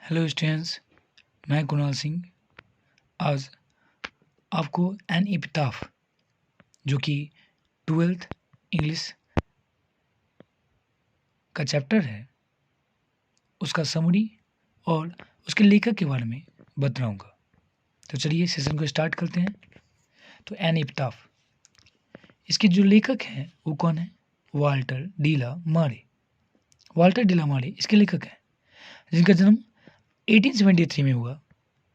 Hello students, मैं कुणाल सिंह आज आपको एन इप्ताफ जो कि 12th इंग्लिश का चैप्टर है उसका समरी और उसके लेखक के बारे में बताऊंगा। तो चलिए सेशन को स्टार्ट करते हैं। तो एन इप्ताफ, इसके जो लेखक हैं वो कौन है? वाल्टर डी ला मारे। वाल्टर डी ला मारे इसके लेखक हैं जिनका जन्म 1873 में हुआ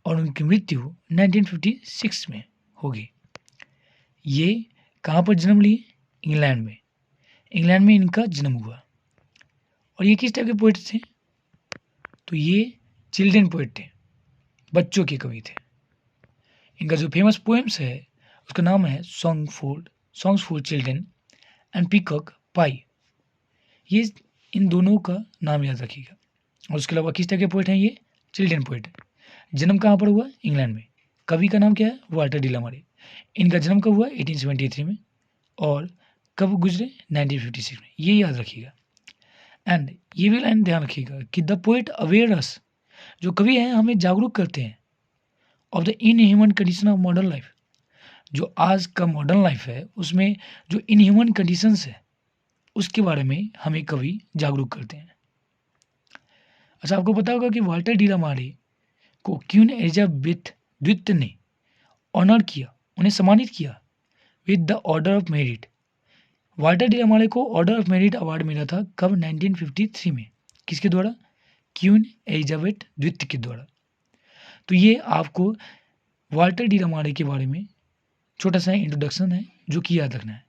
और उनकी मृत्यु 1956 में होगी। ये कहाँ पर जन्म लिए? इंग्लैंड में। इंग्लैंड में इनका जन्म हुआ। और ये किस टाइप के पोइट थे? तो ये चिल्ड्रन पोइट थे, बच्चों के कवि थे। इनका जो फेमस पोएम्स है उसका नाम है songs for children and peacock pie. ये इन दोनों का नाम याद रखिएगा। और उसके अलावा किस टाइप के पोइट हैं? ये चिल्ड्रन पोइट। जन्म कहाँ पर हुआ? इंग्लैंड में। कवि का नाम क्या है? वाल्टर डी ला मारे। इनका जन्म कब हुआ? 1873 में। और कब गुजरे? 1956 में। ये याद रखिएगा। एंड ये भी लाइन ध्यान रखिएगा कि द पोएट अवेयर अस, जो कवि हैं हमें जागरूक करते हैं, of the inhuman condition of modern life. जो आज का मॉडर्न लाइफ है उसमें जो इनह्यूमन कंडीशंस है उसके बारे में हमें कवि जागरूक करते हैं। अच्छा, आपको पता होगा कि वाल्टर डी ला मारे को क्वीन एलिजाबेथ द्वितीय ने ऑनर किया, उन्हें सम्मानित किया with the order of merit. Walter de la Mare को ऑर्डर ऑफ मेरिट अवार्ड मिला था कब? 1953 में। किसके द्वारा? क्वीन एलिजाबेथ द्वितीय के द्वारा। तो ये आपको वाल्टर डी ला मारे के बारे में छोटा सा इंट्रोडक्शन है जो कि याद रखना है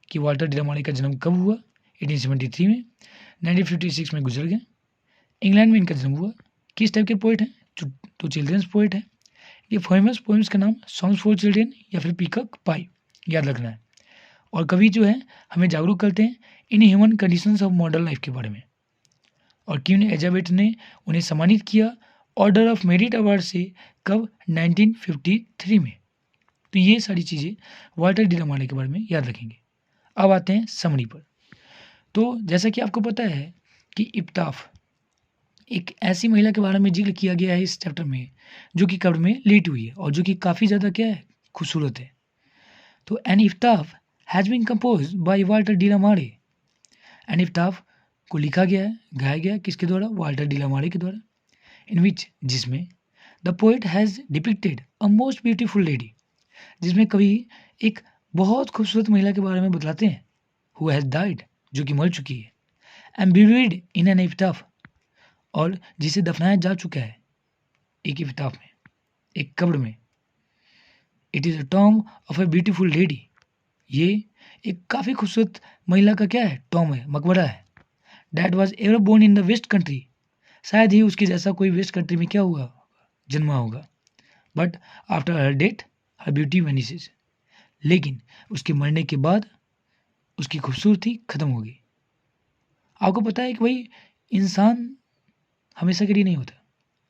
कि वाल्टर डी ला मारे का जन्म कब हुआ? 1873 में। 1956 में गुजर गए। इंग्लैंड में इनका जन्म हुआ। किस टाइप के पोइट हैं? तो चिल्ड्रंस पोइट है। ये फेमस पोएम्स का नाम सॉन्ग्स फॉर चिल्ड्रन या फिर पीकॉक पाई याद रखना है। और कवि जो है हमें जागरूक करते हैं in human conditions of modern life के बारे में। और क्वीन एलिजाबेथ ने उन्हें सम्मानित किया ऑर्डर ऑफ मेरिट अवार्ड से कब? 1953 में। तो ये सारी चीज़ें वाल्टर डी ला मारे के बारे में याद रखेंगे। अब आते हैं समरी पर। तो जैसा कि आपको पता है कि इप्ताफ एक ऐसी महिला के बारे में जिक्र किया गया है इस चैप्टर में जो कि कब्र में लेटी हुई है और जो कि काफ़ी ज़्यादा क्या है? खूबसूरत है। तो an epitaph has been composed by Walter de la Mare. An इफ्ताफ को लिखा गया है, गाया गया है किसके द्वारा? वाल्टर डी ला मारे के द्वारा। इन विच, जिसमें the poet has depicted a most beautiful lady, जिसमें कवि एक बहुत खूबसूरत महिला के बारे में बतलाते हैं हु हैज़ डाइड, जो कि मर चुकी है, एंड बिरीड इन एन इफ्ताफ, और जिसे दफनाया जा चुका है एक इफ्ताफ में, एक कब्र में। It is a Tom of a beautiful lady. ये एक काफ़ी खूबसूरत महिला का क्या है? टॉम है, मकबरा है। That was ever born in the west country, शायद ही उसके जैसा कोई वेस्ट कंट्री में क्या हुआ? जन्मा होगा। But after her death her beauty vanishes, लेकिन उसके मरने के बाद उसकी खूबसूरती खत्म होगी। आपको पता है कि भाई इंसान हमेशा के लिए नहीं होता,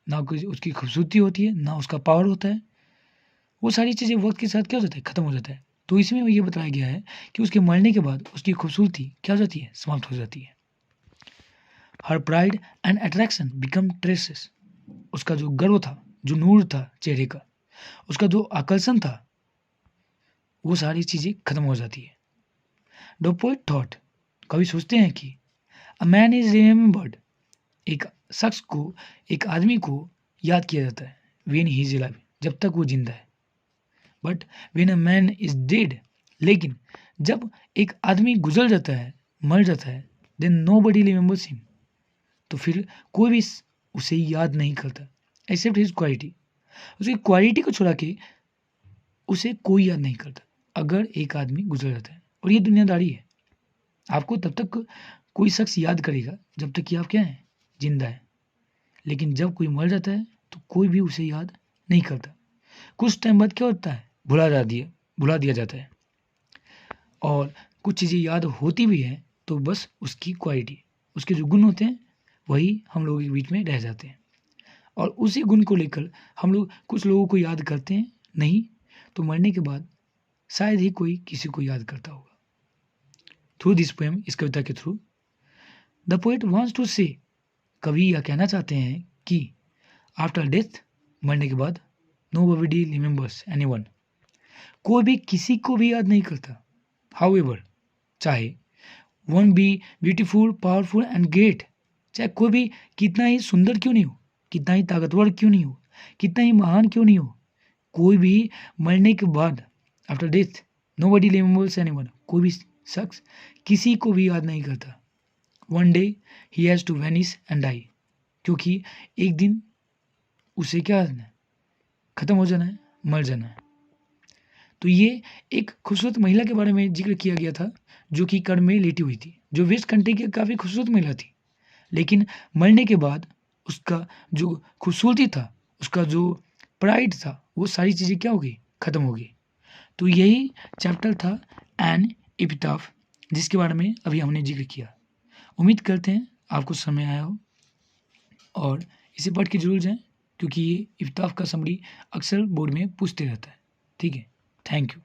ना कोई उसकी खूबसूरती होती है ना उसका पावर होता है। वो सारी चीज़ें वक्त के साथ क्या हो जाता है? खत्म हो जाता है। तो इसमें ये बताया गया है कि उसके मरने के बाद उसकी खूबसूरती क्या हो जाती है? समाप्त हो जाती है। Her pride and attraction become traces, उसका जो गर्व था, जो नूर था चेहरे का, उसका जो आकर्षण था, वो सारी चीज़ें खत्म हो जाती है। द पोएट थॉट, कभी सोचते हैं कि अ मैन इज रिमेम्बर्ड, एक शख्स को, एक आदमी को याद किया जाता है व्हेन ही इज अलाइव, जब तक वो जिंदा है। But when a man is dead, लेकिन जब एक आदमी गुजर जाता है, मर जाता है, देन नोबडी रिमेंबर्स हिम, तो फिर कोई भी उसे याद नहीं करता एक्सेप्ट हिज क्वालिटी। उसकी क्वालिटी को छुड़ा के उसे कोई याद नहीं करता अगर एक आदमी गुजर जाता है। और ये दुनियादारी है। आपको तब तक कोई शख्स याद करेगा जब तक कि आप क्या हैं? जिंदा है। लेकिन जब कोई मर जाता है तो कोई भी उसे याद नहीं करता। कुछ टाइम बाद क्या होता है? भुला दिया जाता है। और कुछ चीज़ें याद होती भी हैं तो बस उसकी क्वालिटी, उसके जो गुण होते हैं वही हम लोगों के बीच में रह जाते हैं। और उसी गुण को लेकर हम लोग कुछ लोगों को याद करते हैं, नहीं तो मरने के बाद शायद ही कोई किसी को याद करता होगा। थ्रू दिस पोएम, इस कविता के through, the poet wants to say, कवि यह कहना चाहते हैं कि आफ्टर डेथ, मरने के बाद, नोबडी रिमेंबर्स एनीवन, कोई भी किसी को भी याद नहीं करता। हाउएवर, चाहे one B beautiful, powerful and great, चाहे कोई भी कितना ही सुंदर क्यों नहीं हो, कितना ही ताकतवर क्यों नहीं हो, कितना ही महान क्यों नहीं हो, कोई भी मरने के बाद, after death, nobody remembers anyone, कोई भी शख्स किसी को भी याद नहीं करता। One day he has to vanish and die, क्योंकि एक दिन उसे क्या करना है, खत्म हो जाना है, मर जाना है। तो ये एक खूबसूरत महिला के बारे में जिक्र किया गया था, जो कि कर्ण में लेटी हुई थी, जो वेस्ट कंट्री की काफ़ी खूबसूरत महिला थी, लेकिन मरने के बाद उसका जो खूबसूरती था, उसका जो प्राइड था, वो सारी चीज़ें क्या हो गई, ख़त्म हो गई। तो यही चैप्टर था एन एपिटाफ, जिसके बारे में अभी हमने जिक्र किया। उम्मीद करते हैं आपको समझ आया हो और इसे पढ़ के जरूर जाएं, क्योंकि ये एपिटाफ का समरी अक्सर बोर्ड में पूछते रहता है। ठीक है, थैंक यू।